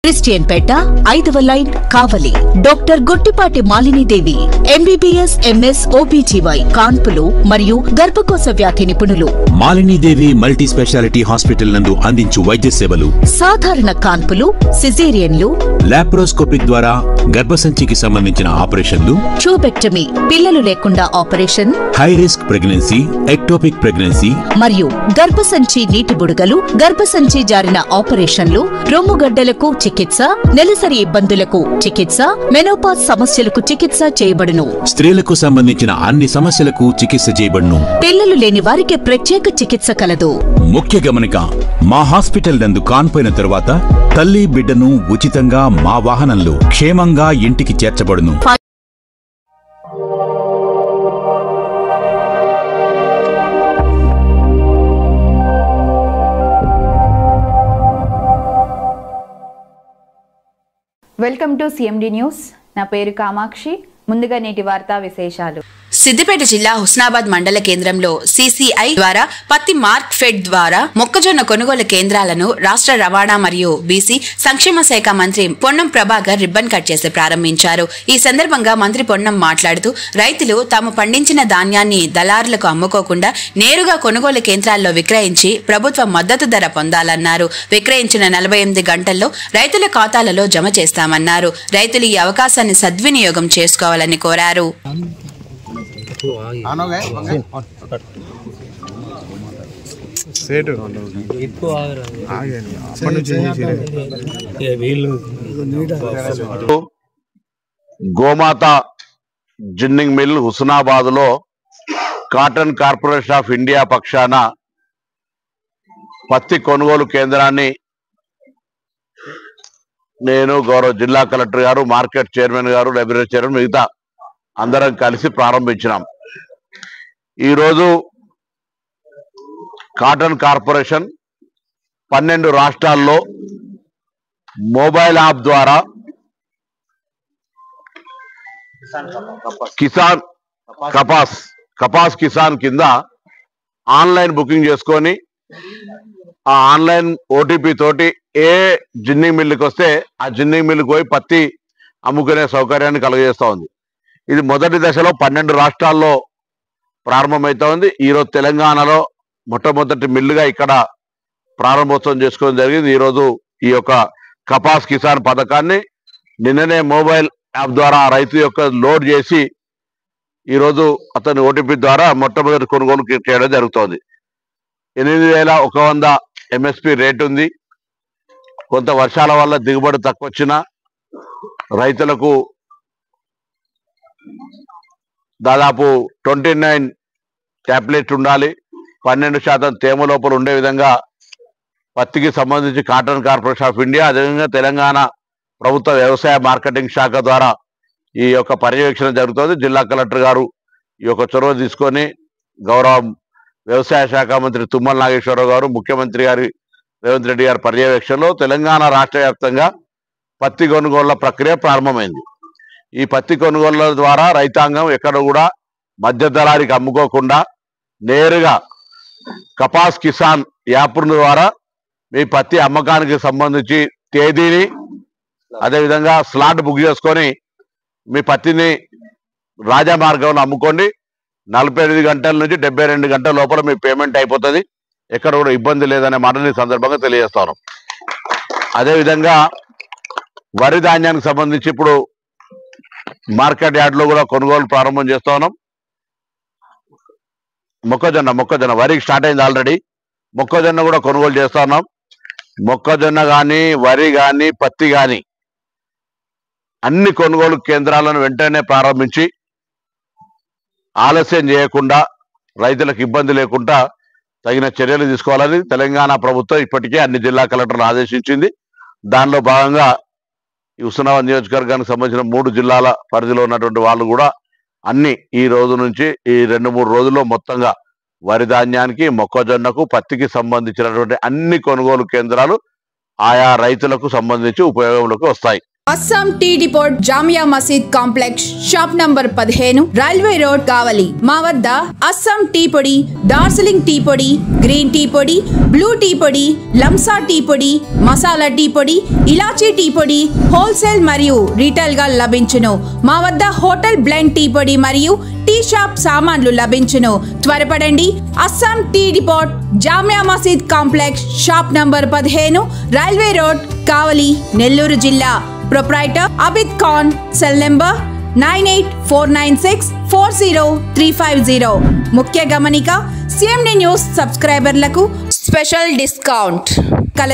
Christian పేట 5వ line Kavali. Doctor Gottipati Malinidevi MBBS MS OBGY కాన్పులు మరియు గర్భకోశ వ్యాధి నిపుణులు. మాలినీదేవి మల్టీ స్పెషాలిటీ హాస్పిటల్ నందు అందించు వైద్య సేవలు సాధారణ కాన్పులు, సిజేరియన్లు, లాప్రోస్కోపిక్ ద్వారా గర్భసంచికి సంబంధించిన ఆపరేషన్లు, ట్యూబెక్టమీ పిల్లలు లేకుండా operation, high risk pregnancy, ectopic pregnancy మరియు గర్భసంచి నీటి బుడగలు, గర్భసంచి జారిన ఆపరేషన్లు, రొమ్ముగడ్డలకు చికిత్స, నెలసరి ఇబ్బందులకు చికిత్స, మెనోపాజ్ సమస్యలకు చికిత్స చేయబడును. స్త్రీలకు సంబంధించిన అన్ని సమస్యలకు చికిత్స చేయబడును. పిల్లలు లేని వారికి ప్రత్యేక చికిత్స కలదు. ముఖ్య గమనిక, మా హాస్పిటల్ నందు కాన్పోయిన తరువాత తల్లి బిడ్డను ఉచితంగా మా వాహనంలో క్షేమంగా ఇంటికి చేర్చబడును. Welcome to CMD news. నా పేరు కామాక్షి. ముందుగా నేటి వార్తా విశేషాలు. సిద్దిపేట జిల్లా హుస్నాబాద్ మండల కేంద్రంలో CCI ద్వారా పత్తి మార్క్ ఫెడ్ ద్వారా మొక్కజొన్న కొనుగోలు కేంద్రాలను రాష్ట్ర రవాణా మరియు BC సంక్షేమ శాఖ మంత్రి పొన్నం ప్రభాకర్ రిబ్బన్ కట్ చేసి ప్రారంభించారు. ఈ సందర్భంగా మంత్రి పొన్నం మాట్లాడుతూ రైతులు తాము పండించిన ధాన్యాన్ని దళారులకు అమ్ముకోకుండా నేరుగా కొనుగోలు కేంద్రాల్లో విక్రయించి ప్రభుత్వ మద్దతు ధర పొందాలన్నారు. విక్రయించిన 48 గంటల్లో రైతుల ఖాతాలలో జమ చేస్తామన్నారు. రైతులు ఈ అవకాశాన్ని సద్వినియోగం చేసుకోవాలని కోరారు. గోమాత జిన్నింగ్ మిల్ హుస్నాబాద్ లో కాటన్ కార్పొరేషన్ ఆఫ్ ఇండియా పక్షాన పత్తి కొనుగోలు కేంద్రాన్ని నేను గౌరవ జిల్లా కలెక్టర్ గారు, మార్కెట్ చైర్మన్ గారు, లైబ్రరీ చైర్మన్ మిగతా అందరం కలిసి ప్రారంభించినాం. ఈరోజు కాటన్ కార్పొరేషన్ 12 రాష్ట్రాల్లో మొబైల్ యాప్ ద్వారా కిసాన్ కపాస్ కిసాన్ కింద ఆన్లైన్ బుకింగ్ చేసుకొని ఆ ఆన్లైన్ OTP తోటి ఏ జిన్నింగ్ మిల్లుకి వస్తే ఆ జిన్నింగ్ మిల్లుకి పోయి పత్తి అమ్ముకునే సౌకర్యాన్ని కలుగజేస్తూ ఉంది. ఇది మొదటి దశలో 12 రాష్ట్రాల్లో ప్రారంభమవుతా ఉంది. ఈరోజు తెలంగాణలో మొట్టమొదటి మిల్లుగా ఇక్కడ ప్రారంభోత్సవం చేసుకోవడం జరిగింది. ఈరోజు ఈ యొక్క కపాస్ కిసాన్ పథకాన్ని నిన్ననే మొబైల్ యాప్ ద్వారా రైతు యొక్క లోడ్ చేసి ఈరోజు అతని OTP ద్వారా మొట్టమొదటి కొనుగోలు చేయడం జరుగుతోంది. 8,100 MSP రేట్ ఉంది. కొంత వర్షాల వల్ల దిగుబడి తక్కువ వచ్చినా రైతులకు దాదాపు 29 ట్యాబ్లెట్ ఉండాలి, 12% తేమ లోపల ఉండే విధంగా పత్తికి సంబంధించి కాటన్ కార్పొరేషన్ ఆఫ్ ఇండియా, అదేవిధంగా తెలంగాణ ప్రభుత్వ వ్యవసాయ మార్కెటింగ్ శాఖ ద్వారా ఈ యొక్క పర్యవేక్షణ జరుగుతుంది. జిల్లా కలెక్టర్ గారు ఈ యొక్క చొరవ తీసుకొని గౌరవ వ్యవసాయ శాఖ మంత్రి తుమ్మల నాగేశ్వరరావు గారు, ముఖ్యమంత్రి గారి రేవంత్ రెడ్డి గారి పర్యవేక్షణలో తెలంగాణ రాష్ట్ర వ్యాప్తంగా పత్తి కొనుగోళ్ల ప్రక్రియ ప్రారంభమైంది. ఈ పత్తి కొనుగోళ్ల ద్వారా రైతాంగం ఎక్కడ కూడా మధ్య దళారికి అమ్ముకోకుండా నేరుగా కపాస్ కిసాన్ యాప్ ద్వారా మీ పత్తి అమ్మకానికి సంబంధించి తేదీని అదేవిధంగా స్లాట్ బుక్ చేసుకొని మీ పత్తిని రాజా మార్గంలో అమ్ముకోండి. 48 గంటల నుంచి 72 గంటల లోపల మీ పేమెంట్ అయిపోతుంది. ఎక్కడ కూడా ఇబ్బంది లేదనే మాటని సందర్భంగా తెలియజేస్తాను. అదేవిధంగా వరి ధాన్యానికి సంబంధించి ఇప్పుడు మార్కెట్ యార్డ్ లో కూడా కొనుగోలు ప్రారంభం చేస్తా ఉన్నాం. మొక్కజొన్న వరికి స్టార్ట్ అయింది ఆల్రెడీ. మొక్కజొన్న కూడా కొనుగోలు చేస్తా ఉన్నాం. మొక్కజొన్న కానీ, వరి కానీ, పత్తి కానీ అన్ని కొనుగోలు కేంద్రాలను వెంటనే ప్రారంభించి ఆలస్యం చేయకుండా రైతులకు ఇబ్బంది లేకుండా తగిన చర్యలు తీసుకోవాలని తెలంగాణ ప్రభుత్వం ఇప్పటికే అన్ని జిల్లా కలెక్టర్లు ఆదేశించింది. దానిలో భాగంగా ఈ హుస్నాబాద్ నియోజకవర్గానికి సంబంధించిన 3 జిల్లాల పరిధిలో ఉన్నటువంటి వాళ్ళు కూడా అన్ని ఈ రోజు నుంచి ఈ 2-3 రోజుల్లో మొత్తంగా వరి ధాన్యానికి, మొక్కజొన్నకు, పత్తికి సంబంధించినటువంటి అన్ని కొనుగోలు కేంద్రాలు ఆయా రైతులకు సంబంధించి ఉపయోగంలోకి వస్తాయి. Assam tea depot Jamia Masjid complex shop number 15 railway road Kavali. మా వద్ద అస్సాం టీ పొడి, డార్జిలింగ్ టీ పొడి, గ్రీన్ టీ పొడి, బ్లూ టీ పొడి, లంసా టీ పొడి, మసాలా టీ పొడి, ఇలాచీ టీ పొడి హోల్సేల్ మరియు రీటైల్ గా లభించును. మా వద్ద హోటల్ బ్లెండ్ టీ పొడి మరియు టీ షాప్ సామాన్లు లభించును. త్వరపడండి. Assam tea depot Jamia Masjid complex shop number 15 railway road Kavali, Nellore జిల్లా. Proprietor Abid Khan. Cell number 9849640350. ముఖ్య గమనిక, CMD న్యూస్ సబ్స్క్రైబర్లకు స్పెషల్ డిస్కౌంట్.